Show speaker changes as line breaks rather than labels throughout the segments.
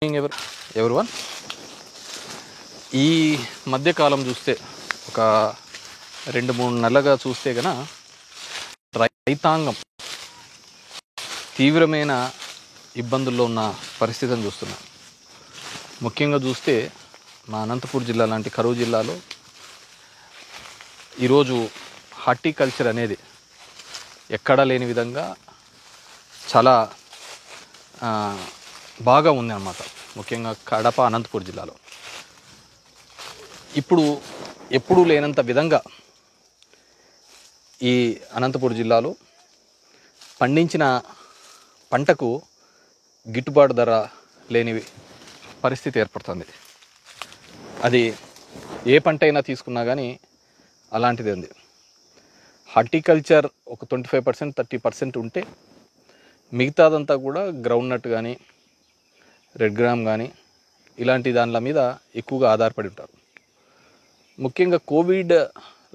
Everyone ఈ మధ్యకాలం చూస్తే ఒక 2-3 నెలలుగా చూస్తే గన రైతాంగం తీవ్రమైన ఇబ్బందుల్లో ఉన్న పరిస్థితిని చూస్తున్నాం. ముఖ్యంగా చూస్తే మా అనంతపూర్ జిల్లా లాంటి కరువు జిల్లాలో ఈరోజు హార్టికల్చర్ అనేది ఎక్కడా లేని విధంగా చాలా బాగా ఉంది అన్నమాట. ముఖ్యంగా కడప అనంతపూర్ జిల్లాలో ఇప్పుడు ఎప్పుడూ లేనంత విధంగా ఈ అనంతపూర్ జిల్లాలో పండించిన పంటకు గిట్టుబాటు ధర లేని పరిస్థితి ఏర్పడుతుంది. అది ఏ పంట అయినా తీసుకున్నా కానీ అలాంటిది ఉంది. హార్టికల్చర్ ఒక 25% 30% ఉంటే మిగతాదంతా కూడా గ్రౌండ్నట్ కానీ రెడ్ గ్రామ్ కానీ ఇలాంటి దానిల మీద ఎక్కువగా ఆధారపడి ఉంటారు. ముఖ్యంగా కోవిడ్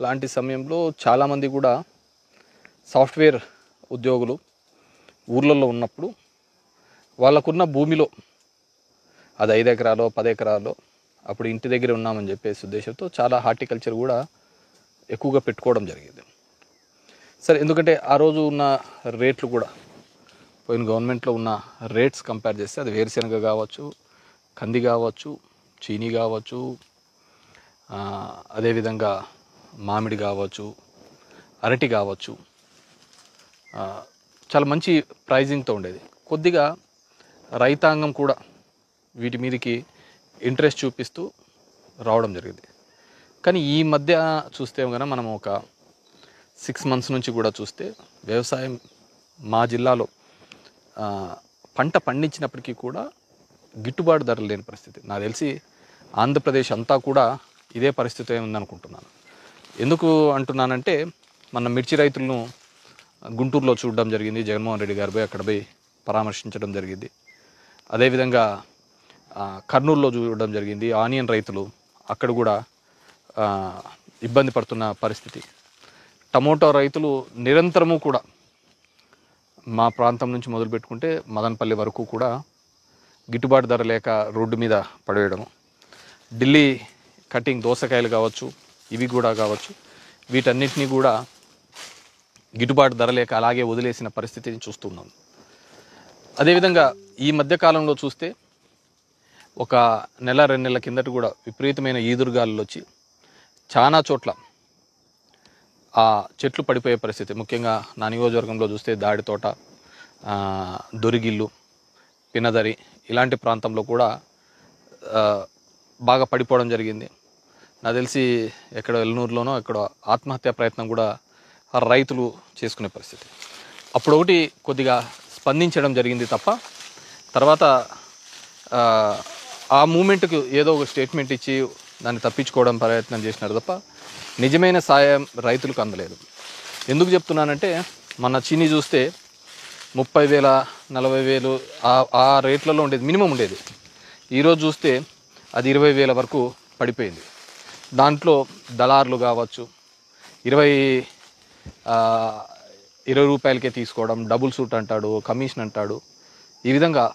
లాంటి సమయంలో చాలామంది కూడా సాఫ్ట్వేర్ ఉద్యోగులు ఊర్లలో ఉన్నప్పుడు వాళ్ళకున్న భూమిలో అది 5 ఎకరాలో 10 ఎకరాలో అప్పుడు ఇంటి దగ్గర ఉన్నామని చెప్పేసి ఉద్దేశంతో చాలా హార్టికల్చర్ కూడా ఎక్కువగా పెట్టుకోవడం జరిగింది. సరే, ఎందుకంటే ఆ రోజు ఉన్న రేట్లు కూడా పోయిన గవర్నమెంట్లో ఉన్న రేట్స్ కంపేర్ చేస్తే అది వేరుశెనగ కావచ్చు, కంది కావచ్చు, చీనీ కావచ్చు, అదేవిధంగా మామిడి కావచ్చు, అరటి కావచ్చు, చాలా మంచి ప్రైజింగ్తో ఉండేది. కొద్దిగా రైతాంగం కూడా వీటి మీదకి ఇంట్రెస్ట్ చూపిస్తూ రావడం జరిగింది. కానీ ఈ మధ్య చూస్తే కనుక మనం ఒక 6 months నుంచి కూడా చూస్తే వ్యవసాయం మా జిల్లాలో పంట పండించినప్పటికీ కూడా గిట్టుబాటు ధరలు లేని పరిస్థితి. నాకు తెలిసి ఆంధ్రప్రదేశ్ అంతా కూడా ఇదే పరిస్థితి ఉందనుకుంటున్నాను. ఎందుకు అంటున్నానంటే మన మిర్చి రైతులను గుంటూరులో చూడడం జరిగింది. జగన్మోహన్ రెడ్డి గారు పోయి అక్కడ పోయి పరామర్శించడం జరిగింది. అదేవిధంగా కర్నూలులో చూడడం జరిగింది. ఆనియన్ రైతులు అక్కడ కూడా ఇబ్బంది పడుతున్న పరిస్థితి. టమోటా రైతులు నిరంతరము కూడా మా ప్రాంతం నుంచి మొదలు పెట్టుకుంటే మదనపల్లి వరకు కూడా గిట్టుబాటు ధర లేక రోడ్డు మీద పడవేయడము. ఢిల్లీ కటింగ్ దోసకాయలు కావచ్చు, ఇవి కూడా కావచ్చు, వీటన్నిటినీ కూడా గిట్టుబాటు ధర లేక అలాగే వదిలేసిన పరిస్థితిని చూస్తున్నాం. అదేవిధంగా ఈ మధ్యకాలంలో చూస్తే ఒక 1-2 నెలల కిందట కూడా విపరీతమైన ఈదురుగాలులు వచ్చి చాలా చోట్ల ఆ చెట్లు పడిపోయే పరిస్థితి. ముఖ్యంగా నా నియోజకవర్గంలో చూస్తే దాడితోట, దొరిగిల్లు, పినదరి ఇలాంటి ప్రాంతంలో కూడా బాగా పడిపోవడం జరిగింది. నాకు తెలిసి ఎక్కడ ఎల్నూరులోనో ఎక్కడ ఆత్మహత్యా ప్రయత్నం కూడా రైతులు చేసుకునే పరిస్థితి. అప్పుడు ఒకటి కొద్దిగా స్పందించడం జరిగింది తప్ప తర్వాత ఆ మూమెంట్కు ఏదో ఒక స్టేట్మెంట్ ఇచ్చి దాన్ని తప్పించుకోవడం ప్రయత్నం చేసినారు తప్ప నిజమైన సాయం రైతులకు అందలేదు. ఎందుకు చెప్తున్నానంటే మన చీనీ చూస్తే 30,000 40,000 ఆ రేట్లలో ఉండేది, మినిమం ఉండేది. ఈరోజు చూస్తే అది 20,000 వరకు పడిపోయింది. దాంట్లో దళారులు కావచ్చు, 20 రూపాయలకే తీసుకోవడం, డబుల్ సూట్ అంటాడు, కమిషన్ అంటాడు, ఈ విధంగా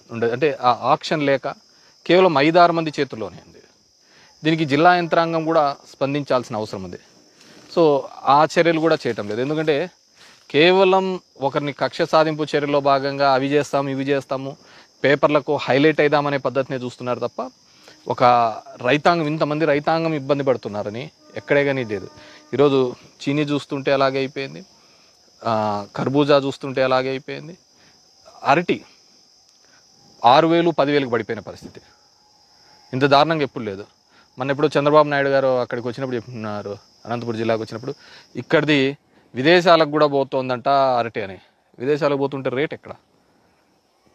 ఉండేది. అంటే ఆ ఆక్షన్ లేక కేవలం 5-6 మంది చేతుల్లోనే ఉంది. దీనికి జిల్లా యంత్రాంగం కూడా స్పందించాల్సిన అవసరం ఉంది. సో ఆ చర్యలు కూడా చేయటం లేదు. ఎందుకంటే కేవలం ఒకరిని కక్ష సాధింపు చర్యలో భాగంగా అవి చేస్తాము ఇవి చేస్తాము, పేపర్లకు హైలైట్ అయిదామనే పద్ధతిని చూస్తున్నారు తప్ప ఒక రైతాంగం, ఇంతమంది రైతాంగం ఇబ్బంది పడుతున్నారని ఎక్కడే కానీ లేదు. ఈరోజు చీనీ చూస్తుంటే అలాగే అయిపోయింది, కర్బూజా చూస్తుంటే అలాగే అయిపోయింది, అరటి 6,000 10,000కి పడిపోయిన పరిస్థితి. ఇంత దారుణంగా ఎప్పుడు లేదు. మన ఎప్పుడు చంద్రబాబు నాయుడు గారు అక్కడికి వచ్చినప్పుడు చెప్తున్నారు, అనంతపురం జిల్లాకు వచ్చినప్పుడు ఇక్కడిది విదేశాలకు కూడా పోతుందంట అరటి అని. విదేశాలకు పోతుంటే రేట్ ఎక్కడ?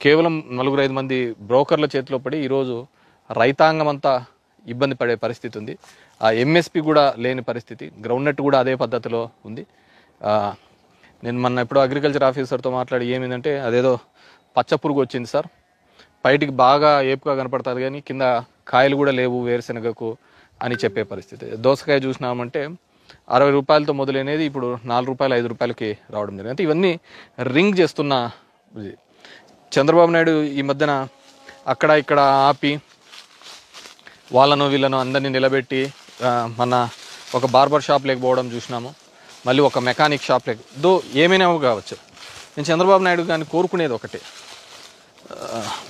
కేవలం 4-5 మంది బ్రోకర్ల చేతిలో పడి ఈరోజు రైతాంగం అంతా ఇబ్బంది పడే పరిస్థితి ఉంది. ఆ ఎంఎస్పి కూడా లేని పరిస్థితి, గ్రౌండ్నట్ కూడా అదే పద్ధతిలో ఉంది. నేను మొన్న ఎప్పుడో అగ్రికల్చర్ ఆఫీసర్తో మాట్లాడి ఏమిందంటే అదేదో పచ్చ పురుగు వచ్చింది సార్, బయటికి బాగా ఏపుగా కనపడుతుంది కానీ కింద కాయలు కూడా లేవు వేరుశెనగకు అని చెప్పే పరిస్థితి. దోసకాయ చూసినామంటే 60 రూపాయలతో మొదలైనది ఇప్పుడు 4 రూపాయలు 5 రూపాయలకి రావడం జరిగింది. అంటే ఇవన్నీ రింగ్ చేస్తున్న చంద్రబాబు నాయుడు ఈ మధ్యన అక్కడ ఇక్కడ ఆపి వాళ్ళను వీళ్ళను అందరినీ నిలబెట్టి మన ఒక బార్బర్ షాప్ లేకపోవడం చూసినాము. మళ్ళీ ఒక మెకానిక్ షాప్ దో ఏమైనా కావచ్చు. నేను చంద్రబాబు నాయుడు గారిని కోరుకునేది ఒకటే,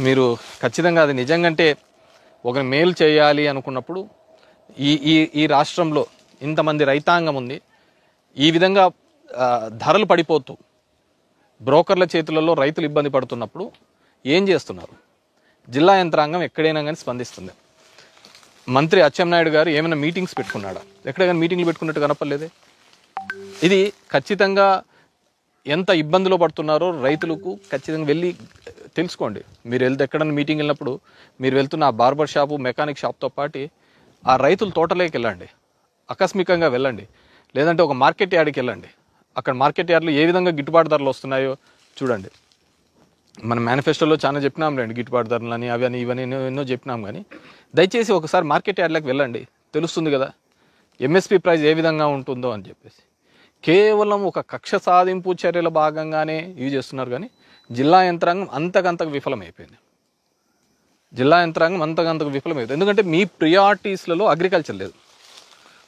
మీరు ఖచ్చితంగా అది నిజంగంటే ఒక మేలు చేయాలి అనుకున్నప్పుడు ఈ ఈ ఈ రాష్ట్రంలో ఇంతమంది రైతాంగం ఉంది, ఈ విధంగా ధరలు పడిపోతూ బ్రోకర్ల చేతులలో రైతులు ఇబ్బంది పడుతున్నప్పుడు ఏం చేస్తున్నారు? జిల్లా యంత్రాంగం ఎక్కడైనా కానీ స్పందిస్తుంది. మంత్రి అచ్చెన్నాయుడు గారు ఏమైనా మీటింగ్స్ పెట్టుకున్నాడా? ఎక్కడైనా మీటింగ్లు పెట్టుకున్నట్టు కనపడలేదే. ఇది ఖచ్చితంగా ఎంత ఇబ్బందిలో పడుతున్నారో రైతులకు ఖచ్చితంగా వెళ్ళి తెలుసుకోండి. మీరు ఎక్కడన్నా మీటింగ్ వెళ్ళినప్పుడు మీరు వెళ్తున్న ఆ బార్బర్ షాపు, మెకానిక్ షాప్తో పాటు ఆ రైతుల తోటలోకి వెళ్ళండి, ఆకస్మికంగా వెళ్ళండి. లేదంటే ఒక మార్కెట్ యార్డ్కి వెళ్ళండి, అక్కడ మార్కెట్ యార్డ్లో ఏ విధంగా గిట్టుబాటు ధరలు వస్తున్నాయో చూడండి. మన మేనిఫెస్టోలో చాలా చెప్పినాం రండి, గిట్టుబాటు ధరలు అని అవి అని ఇవన్నీ ఎన్నో చెప్పినాం. కానీ దయచేసి ఒకసారి మార్కెట్ యార్డ్లోకి వెళ్ళండి, తెలుస్తుంది కదా ఎంఎస్పి ప్రైస్ ఏ విధంగా ఉంటుందో అని చెప్పేసి. కేవలం ఒక కక్ష సాధింపు చర్యల భాగంగానే ఇవి చేస్తున్నారు. కానీ జిల్లా యంత్రాంగం అంతకంతకు విఫలమైపోయింది. జిల్లా యంత్రాంగం అంతకంతకు విఫలమైపోయింది. ఎందుకంటే మీ ప్రియారిటీస్లలో అగ్రికల్చర్ లేదు.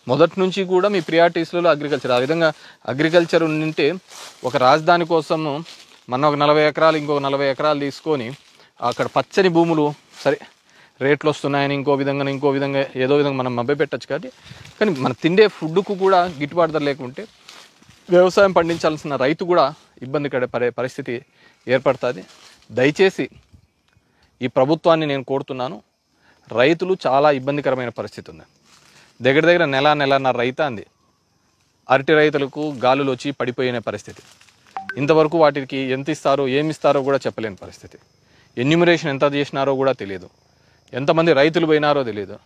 మొదటి నుంచి కూడా మీ ప్రియారిటీస్లలో అగ్రికల్చర్. ఆ విధంగా అగ్రికల్చర్ ఉంటే ఒక రాజధాని కోసము మన ఒక 40 ఎకరాలు ఇంకొక 40 ఎకరాలు తీసుకొని అక్కడ పచ్చని భూములు సరే రేట్లు వస్తున్నాయని ఇంకో విధంగా ఏదో విధంగా మనం మభ్యపెట్టచ్చు. కానీ మన తిండే ఫుడ్కు కూడా గిట్టుబాటు ధర లేకుంటే వ్యవసాయం పండించాల్సిన రైతు కూడా ఇబ్బంది పడే పరిస్థితి ఏర్పడుతుంది. దయచేసి ఈ ప్రభుత్వాన్ని నేను కోరుతున్నాను, రైతులు చాలా ఇబ్బందికరమైన పరిస్థితి ఉంది. దగ్గర నెలన్నర రైతాంది అరటి రైతులకు గాలులు వచ్చి పడిపోయిన పరిస్థితి. ఇంతవరకు వాటికి ఎంత ఇస్తారో ఏమిస్తారో కూడా చెప్పలేని పరిస్థితి. ఎన్యూమరేషన్ ఎంత చేసినారో కూడా తెలియదు, ఎంతమంది రైతులు పోయినారో తెలియదు.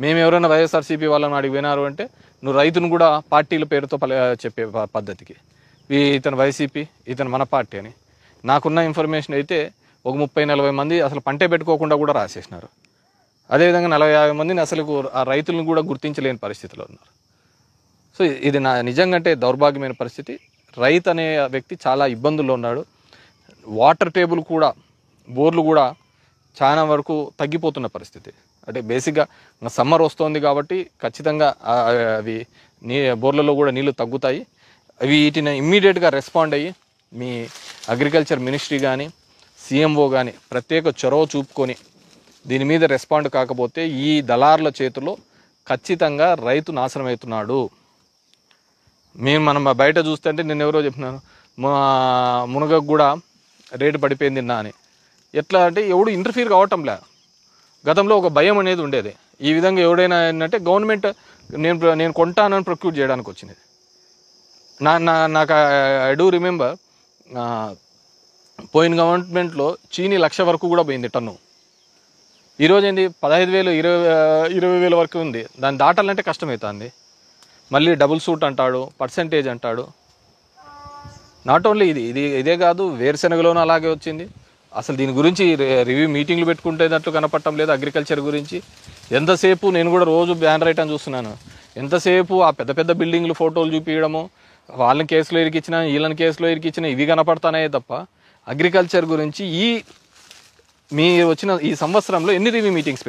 మేము ఎవరైనా వైఎస్ఆర్సీపీ వాళ్ళని అడిగి పోయినారు అంటే నువ్వు రైతును కూడా పార్టీల పేరుతో చెప్పే పద్ధతికి ఇతను వైసీపీ ఇతను మన పార్టీ అని. నాకున్న ఇన్ఫర్మేషన్ అయితే ఒక 30-40 మంది అసలు పంటే పెట్టుకోకుండా కూడా రాసేసినారు. అదేవిధంగా 40-50 మందిని అసలు ఆ రైతులను కూడా గుర్తించలేని పరిస్థితిలో ఉన్నారు. సో ఇది నిజంగా అంటే దౌర్భాగ్యమైన పరిస్థితి. రైతు అనే వ్యక్తి చాలా ఇబ్బందుల్లో ఉన్నాడు. వాటర్ టేబుల్ కూడా, బోర్లు కూడా చాలా వరకు తగ్గిపోతున్న పరిస్థితి. అంటే బేసిక్గా సమ్మర్ వస్తుంది కాబట్టి ఖచ్చితంగా అవి బోర్లలో కూడా నీళ్లు తగ్గుతాయి. వీటిని ఇమ్మీడియట్గా రెస్పాండ్ అయ్యి మీ అగ్రికల్చర్ మినిస్ట్రీ కానీ సీఎంఓ కానీ ప్రత్యేక చొరవ చూపుకొని దీని మీద రెస్పాండ్ కాకపోతే ఈ దళారుల చేతిలో ఖచ్చితంగా రైతు నాశనం అవుతున్నాడు. మనం బయట చూస్తుంటే నేను ఎవరో చెప్పినాను మునగకు కూడా రేటు పడిపోయింది నిన్న అని. ఎట్లా అంటే ఎవడు ఇంటర్ఫీర్ కావటంలే. గతంలో ఒక భయం అనేది ఉండేది. ఈ విధంగా ఎవడైనా ఏంటంటే గవర్నమెంట్ నేను కొంటానని ప్రొక్యూర్ చేయడానికి వచ్చింది. నాకు ఐ డూ రిమెంబర్ పోయిన గవర్నమెంట్లో చీనీ 1,00,000 వరకు కూడా పోయింది టన్ను. ఈరోజు ఏంది 15,000 20,000 వరకు ఉంది. దాన్ని దాటాలంటే కష్టమవుతుంది. మళ్ళీ డబుల్ సూట్ అంటాడు, పర్సంటేజ్ అంటాడు. నాట్ ఓన్లీ ఇదే కాదు, వేరుశెనగలోనూ అలాగే వచ్చింది. అసలు దీని గురించి రివ్యూ మీటింగ్లు పెట్టుకుంటేనట్లు కనపడటం లేదు. అగ్రికల్చర్ గురించి ఎంతసేపు నేను కూడా రోజు బ్యానర్ ఐటమ్ చూస్తున్నాను. ఎంతసేపు ఆ పెద్ద పెద్ద బిల్డింగ్లు ఫోటోలు చూపించడము, వాళ్ళని కేసులో ఇరికిచ్చిన వీళ్ళని కేసులో ఇరికిచ్చిన ఇవి కనపడతానే తప్ప అగ్రికల్చర్ గురించి మీరు వచ్చిన ఈ సంవత్సరంలో ఎన్ని రివ్యూ మీటింగ్స్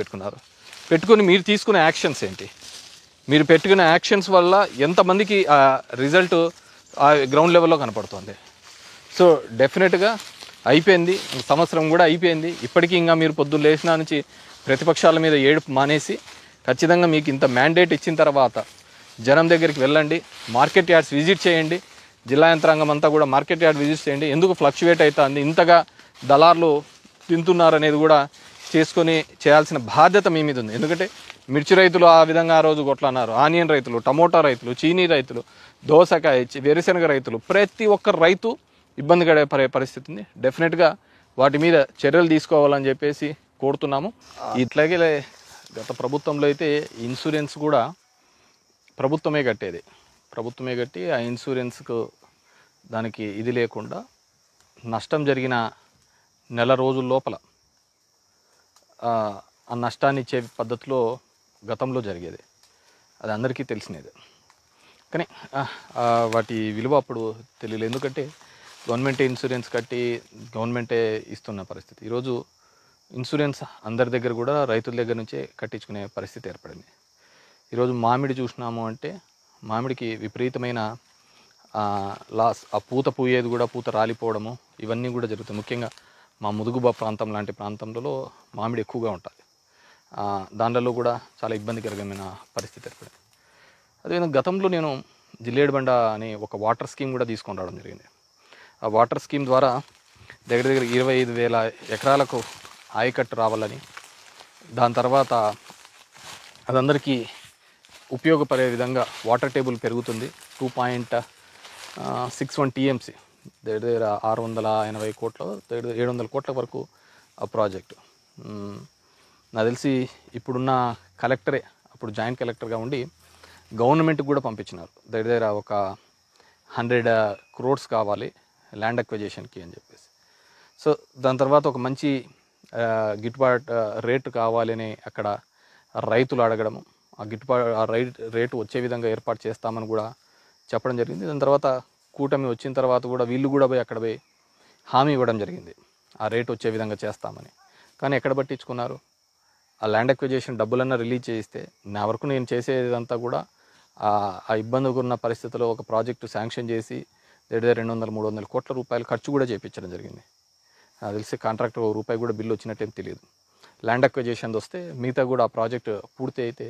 పెట్టుకుని మీరు తీసుకునే యాక్షన్స్ ఏంటి? మీరు పెట్టుకునే యాక్షన్స్ వల్ల ఎంతమందికి ఆ రిజల్ట్ ఆ గ్రౌండ్ లెవెల్లో కనపడుతుంది. సో డెఫినెట్గా అయిపోయింది, సంవత్సరం కూడా అయిపోయింది. ఇప్పటికీ ఇంకా మీరు పొద్దున్న లేచిన నుంచి ప్రతిపక్షాల మీద ఏడుపు మానేసి ఖచ్చితంగా మీకు ఇంత మ్యాండేట్ ఇచ్చిన తర్వాత జనం దగ్గరికి వెళ్ళండి, మార్కెట్ యార్డ్స్ విజిట్ చేయండి. జిల్లా యంత్రాంగం అంతా కూడా మార్కెట్ యార్డ్ విజిట్ చేయండి. ఎందుకు ఫ్లక్చువేట్ అవుతుంది, ఇంతగా దళార్లు తింటున్నారు కూడా చేయాల్సిన బాధ్యత మీ మీద ఉంది. ఎందుకంటే మిర్చి రైతులు ఆ విధంగా ఆ రోజు కొట్లన్నారు, ఆనియన్ రైతులు, టమోటా రైతులు, చీనీ రైతులు, దోసకాయ, వేరుశెనగ రైతులు, ప్రతి ఒక్క రైతు ఇబ్బంది పడే పరిస్థితి ఉంది. డెఫినెట్గా వాటి మీద చర్యలు తీసుకోవాలని చెప్పేసి కోరుతున్నాము. ఇట్లాగే గత ప్రభుత్వంలో అయితే ఇన్సూరెన్స్ కూడా ప్రభుత్వమే కట్టి ఆ ఇన్సూరెన్స్కు దానికి ఇది లేకుండా నష్టం జరిగిన నెల రోజుల లోపల ఆ నష్టాన్ని ఇచ్చే పద్ధతిలో గతంలో జరిగేది. అది అందరికీ తెలిసినది. కానీ వాటి విలువ అప్పుడు తెలియలేదు. ఎందుకంటే గవర్నమెంటే ఇన్సూరెన్స్ కట్టి గవర్నమెంటే ఇస్తున్న పరిస్థితి. ఈరోజు ఇన్సూరెన్స్ అందరి దగ్గర కూడా రైతుల దగ్గర నుంచే కట్టించుకునే పరిస్థితి ఏర్పడింది. ఈరోజు మామిడి చూసినాము అంటే మామిడికి విపరీతమైన లాస్, ఆ పూత పూయేది కూడా పూత రాలిపోవడము ఇవన్నీ కూడా జరుగుతాయి. ముఖ్యంగా మా ముదుగుబ ప్రాంతం లాంటి ప్రాంతంలో మామిడి ఎక్కువగా ఉంటుంది. దాంట్లో కూడా చాలా ఇబ్బందికరమైన పరిస్థితి ఏర్పడింది. అదేవిధంగా గతంలో నేను జిల్లేడుబండ అనే ఒక వాటర్ స్కీమ్ కూడా తీసుకొని రావడం జరిగింది. ఆ వాటర్ స్కీమ్ ద్వారా దగ్గర దగ్గర 25,000 ఎకరాలకు ఆయకట్టు రావాలని, దాని తర్వాత అదందరికీ ఉపయోగపడే విధంగా వాటర్ టేబుల్ పెరుగుతుంది. 2.61 టీఎంసీ, దగ్గర దగ్గర 680 కోట్ల, దగ్గర 700 కోట్ల వరకు ఆ ప్రాజెక్టు. నాకు తెలిసి ఇప్పుడున్న కలెక్టరే అప్పుడు జాయింట్ కలెక్టర్గా ఉండి గవర్నమెంట్కి కూడా పంపించినారు. దగ్గర దగ్గర ఒక 100 crores కావాలి ల్యాండ్ అక్విజిషన్కి అని చెప్పేసి. సో దాని తర్వాత ఒక మంచి గిట్టుబాటు రేటు కావాలని అక్కడ రైతులు అడగడము, ఆ రేటు వచ్చే విధంగా ఏర్పాటు చేస్తామని కూడా చెప్పడం జరిగింది. దాని తర్వాత కూటమి వచ్చిన తర్వాత కూడా వీళ్ళు కూడా పోయి అక్కడ పోయి హామీ ఇవ్వడం జరిగింది, ఆ రేటు వచ్చే విధంగా చేస్తామని. కానీ ఎక్కడ పట్టించుకున్నారు? ఆ ల్యాండ్ అక్విజిషన్ డబ్బులన్నా రిలీజ్ చేయిస్తే నా వరకు నేను చేసేదంతా కూడా ఆ ఇబ్బందిగా ఉన్న పరిస్థితుల్లో ఒక ప్రాజెక్టు శాంక్షన్ చేసి దగ్గర 200-300 కోట్ల రూపాయలు ఖర్చు కూడా చేయించడం జరిగింది. నాకు తెలిసి కాంట్రాక్టర్ రూపాయి కూడా బిల్లు వచ్చినట్టేం తెలియదు. ల్యాండ్ అక్విజిషన్ వస్తే మిగతా కూడా ఆ ప్రాజెక్టు పూర్తి అయితే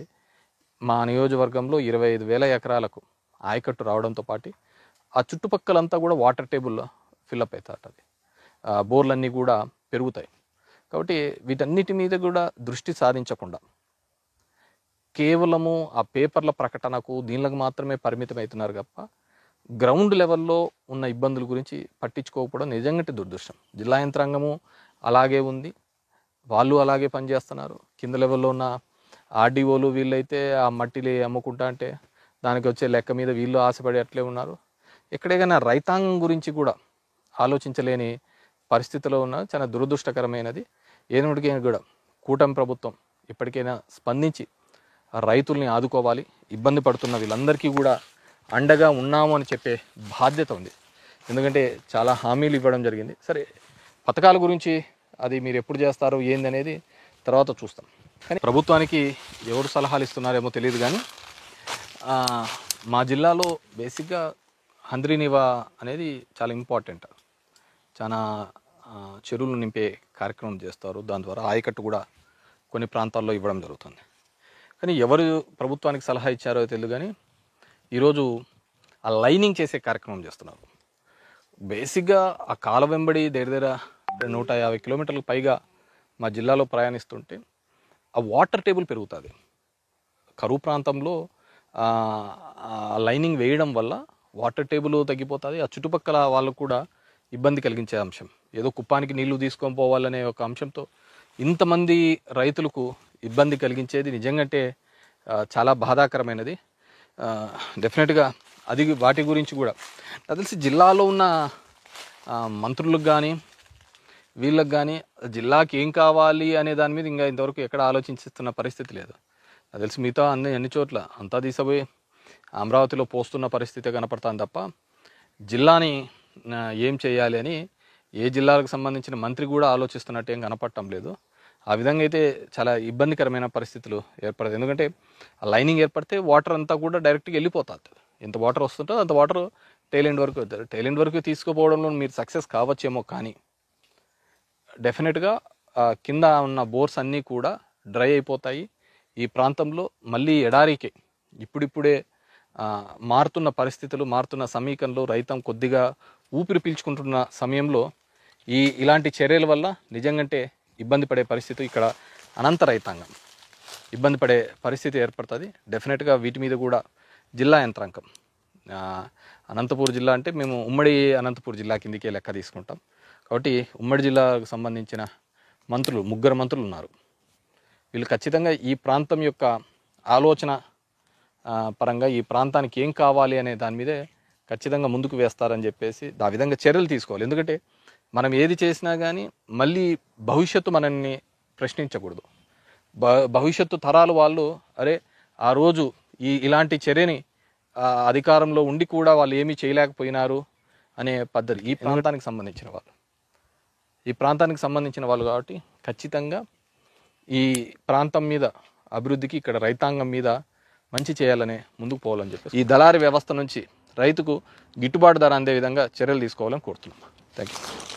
మా నియోజకవర్గంలో 25,000 ఎకరాలకు ఆయకట్టు రావడంతో పాటు ఆ చుట్టుపక్కలంతా కూడా వాటర్ టేబుల్లో ఫిల్అప్ అవుతుంది, బోర్లన్నీ కూడా పెరుగుతాయి. కాబట్టి వీటన్నిటి మీద కూడా దృష్టి సారించకుండా కేవలము ఆ పేపర్ల ప్రకటనకు దీనికి మాత్రమే పరిమితమవుతున్నారు తప్ప గ్రౌండ్ లెవెల్లో ఉన్న ఇబ్బందుల గురించి పట్టించుకోకపోవడం నిజంగా దురదృష్టం. జిల్లా యంత్రాంగము అలాగే ఉంది, వాళ్ళు అలాగే పనిచేస్తున్నారు. కింద లెవెల్లో ఉన్న ఆర్డీఓలు వీళ్ళైతే ఆ మట్టిని అమ్ముకుంటా అంటే దానికి వచ్చే లెక్క మీద వీళ్ళు ఆశపడి అట్లే ఉన్నారు. ఎక్కడైనా రైతాంగం గురించి కూడా ఆలోచించలేని పరిస్థితిలో ఉన్న చాలా దురదృష్టకరమైనది. ఏనాటికైనా కూడా కూటమి ప్రభుత్వం ఇప్పటికైనా స్పందించి రైతుల్ని ఆదుకోవాలి. ఇబ్బంది పడుతున్న వీళ్ళందరికీ కూడా అండగా ఉన్నాము అని చెప్పే బాధ్యత ఉంది. ఎందుకంటే చాలా హామీలు ఇవ్వడం జరిగింది. సరే, పథకాల గురించి అది మీరు ఎప్పుడు చేస్తారో ఏంది అనేది తర్వాత చూస్తాం. కానీ ప్రభుత్వానికి ఎవరు సలహాలు ఇస్తున్నారేమో తెలియదు. కానీ మా జిల్లాలో బేసిక్గా హంద్రీనివా అనేది చాలా ఇంపార్టెంట్. చాలా చెరువులు నింపే కార్యక్రమం చేస్తారు. దాని ద్వారా ఆయకట్టు కూడా కొన్ని ప్రాంతాల్లో ఇవ్వడం జరుగుతుంది. కానీ ఎవరు ప్రభుత్వానికి సలహా ఇచ్చారో తెలియదు. కానీ ఈరోజు ఆ లైనింగ్ చేసే కార్యక్రమం చేస్తున్నారు. బేసిక్గా ఆ కాల వెంబడి దగ్గర 150 కిలోమీటర్లకు పైగా మా జిల్లాలో ప్రయాణిస్తుంటే ఆ వాటర్ టేబుల్ పెరుగుతుంది. కరువు ప్రాంతంలో లైనింగ్ వేయడం వల్ల వాటర్ టేబుల్ తగ్గిపోతుంది. ఆ చుట్టుపక్కల వాళ్ళకు కూడా ఇబ్బంది కలిగించే అంశం. ఏదో కుప్పానికి నీళ్లు తీసుకొని పోవాలనే ఒక అంశంతో ఇంతమంది రైతులకు ఇబ్బంది కలిగించేది నిజంగానే చాలా బాధాకరమైనది. డెఫినెట్గా అది వాటి గురించి కూడా నాకు తెలిసి జిల్లాలో ఉన్న మంత్రులకు కానీ వీళ్ళకి కానీ జిల్లాకి ఏం కావాలి అనే దాని మీద ఇంకా ఇంతవరకు ఎక్కడ ఆలోచిస్తున్న పరిస్థితి లేదు. నాకు తెలిసి మిగతా అన్ని చోట్ల అంతా తీసిపోయి అమరావతిలో పోస్తున్న పరిస్థితి కనపడుతుంది తప్ప జిల్లాని ఏం చేయాలి అని ఏ జిల్లాలకు సంబంధించిన మంత్రి కూడా ఆలోచిస్తున్నట్టు ఏం కనపడటం లేదు. ఆ విధంగా అయితే చాలా ఇబ్బందికరమైన పరిస్థితులు ఏర్పడతాయి. ఎందుకంటే ఆ లైనింగ్ ఏర్పడితే వాటర్ అంతా కూడా డైరెక్ట్గా వెళ్ళిపోతుంది. ఎంత వాటర్ వస్తుందో అంత వాటర్ టైల్ ఎండ్ వరకు వెళ్తారు. టైల్ ఎండ్ వరకు తీసుకుపోవడంలో మీరు సక్సెస్ కావచ్చేమో, కానీ డెఫినెట్గా కింద ఉన్న బోర్స్ అన్నీ కూడా డ్రై అయిపోతాయి. ఈ ప్రాంతంలో మళ్ళీ ఎడారికి ఇప్పుడిప్పుడే మారుతున్న పరిస్థితులు, మారుతున్న సమీకరణలో రైతం కొద్దిగా ఊపిరి పీల్చుకుంటున్న సమయంలో ఇలాంటి చర్యల వల్ల నిజంగానే ఇబ్బంది పడే పరిస్థితి, ఇక్కడ అనంత రైతాంగం ఇబ్బంది పడే పరిస్థితి ఏర్పడుతుంది. డెఫినెట్గా వీటి మీద కూడా జిల్లా యంత్రాంగం, అనంతపూర్ జిల్లా అంటే మేము ఉమ్మడి అనంతపూర్ జిల్లా కిందికే లెక్క తీసుకుంటాం. కాబట్టి ఉమ్మడి జిల్లాకు సంబంధించిన మంత్రులు 3 మంత్రులు ఉన్నారు. వీళ్ళు ఖచ్చితంగా ఈ ప్రాంతం యొక్క ఆలోచన పరంగా ఈ ప్రాంతానికి ఏం కావాలి అనే దాని మీదే ఖచ్చితంగా ముందుకు వేస్తారని చెప్పేసి ఆ విధంగా చర్యలు తీసుకోవాలి. ఎందుకంటే మనం ఏది చేసినా కానీ మళ్ళీ భవిష్యత్తు మనల్ని ప్రశ్నించకూడదు. భవిష్యత్తు తరాలు వాళ్ళు అరే ఆ రోజు ఇలాంటి చర్యని అధికారంలో ఉండి కూడా వాళ్ళు ఏమీ చేయలేకపోయినారు అనే పద్ధతి ఈ ప్రాంతానికి సంబంధించిన వాళ్ళు. ఈ ప్రాంతానికి సంబంధించిన వాళ్ళు కాబట్టి ఖచ్చితంగా ఈ ప్రాంతం మీద అభివృద్ధికి ఇక్కడ రైతాంగం మీద మంచి చేయాలనే ముందుకు పోవాలని చెప్పి ఈ దళారీ వ్యవస్థ నుంచి రైతుకు గిట్టుబాటు ధర అందే విధంగా చర్యలు తీసుకోవాలని కోరుతున్నాం. Thank you.